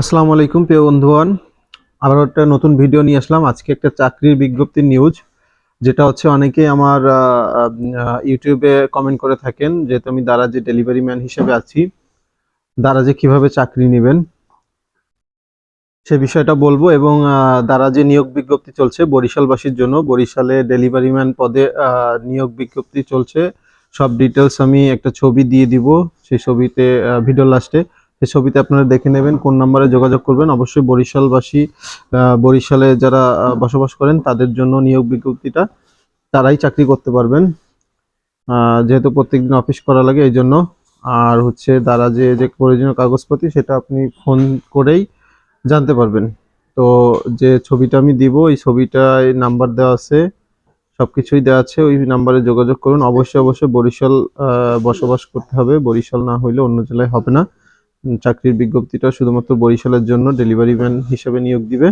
আসসালামু আলাইকুম প্রিয় বন্ধুগণ। আবার একটা নতুন ভিডিও নিয়ে আসলাম। আজকে একটা চাকরির বিজ্ঞপ্তির নিউজ, যেটা হচ্ছে অনেকেই আমার ইউটিউবে কমেন্ট করে থাকেন যে আমি দারাজে ডেলিভারি ম্যান হিসেবে আছি, দারাজে কিভাবে চাকরি নেবেন সে বিষয়টা বলবো। এবং দারাজে নিয়োগ বিজ্ঞপ্তি চলছে বরিশালবাসীর জন্য। বরিশালে ডেলিভারি ম্যান পদে নিয়োগ বিজ্ঞপ্তি চলছে। সব ডিটেলস আমি একটা ছবি দিয়ে দিব, সেই ছবিতে ভিডিও লাস্টে সেই ছবিতে আপনারা দেখে নেবেন কোন নাম্বারে যোগাযোগ করবেন। অবশ্যই বরিশালবাসী, বরিশালে যারা বসবাস করেন তাদের জন্য নিয়োগ বিজ্ঞপ্তিটা, তারাই চাকরি করতে পারবেন, যেহেতু প্রত্যেকদিন অফিস করা লাগে এই জন্য। আর হচ্ছে দারাজে যে প্রয়োজনীয় কাগজপত্র সেটা আপনি ফোন করেই জানতে পারবেন। তো যে ছবিটা আমি দিব, এই ছবিটায় নাম্বার দেওয়া আছে, সবকিছুই দেওয়া আছে, ওই নাম্বারে যোগাযোগ করুন। অবশ্যই অবশ্যই বরিশাল বসবাস করতে হবে, বরিশাল না হইলে অন্য জেলায় হবে না। চাকরির বিজ্ঞপ্তিটা শুধুমাত্র বরিশালের জন্য, ডেলিভারি ম্যান হিসেবে নিয়োগ দিবে।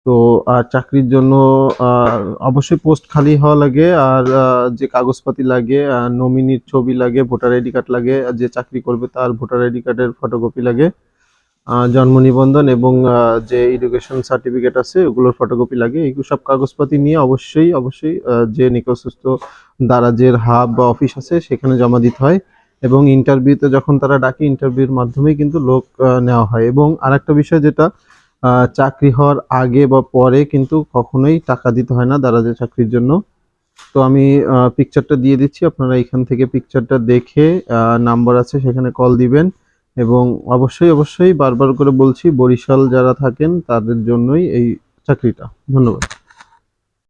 তো আর চাকরির জন্য অবশ্যই পোস্ট খালি হওয়া লাগে। আর যে কাগজপাতি লাগে, নমিনির ছবি লাগে, ভোটার আইডি কার্ড লাগে, আর যে চাকরি করবে তার ভোটার আইডি কার্ডের ফটোকপি লাগে, জন্ম নিবন্ধন এবং যে এডুকেশন সার্টিফিকেট আছে ওগুলোর ফটোকপি লাগে। এগুলো সব কাগজপাতি নিয়ে অবশ্যই অবশ্যই যে নিকটস্থ দারাজের হাব বা অফিস আছে সেখানে জমা দিতে হয়। এবং ইন্টারভিউতে যখন তারা ডাকে, ইন্টারভিউর মাধ্যমেই কিন্তু লোক নেওয়া হয়। এবং আরেকটা বিষয় যেটা, চাকরি হওয়ার আগে বা পরে কিন্তু কখনোই টাকা দিতে হয় না দারাজের চাকরির জন্য। তো আমি পিকচারটা দিয়ে দিচ্ছি, আপনারা এখান থেকে পিকচারটা দেখে নাম্বার আছে সেখানে কল দিবেন। এবং অবশ্যই অবশ্যই বারবার করে বলছি, বরিশাল যারা থাকেন তাদের জন্যই এই চাকরিটা। ধন্যবাদ।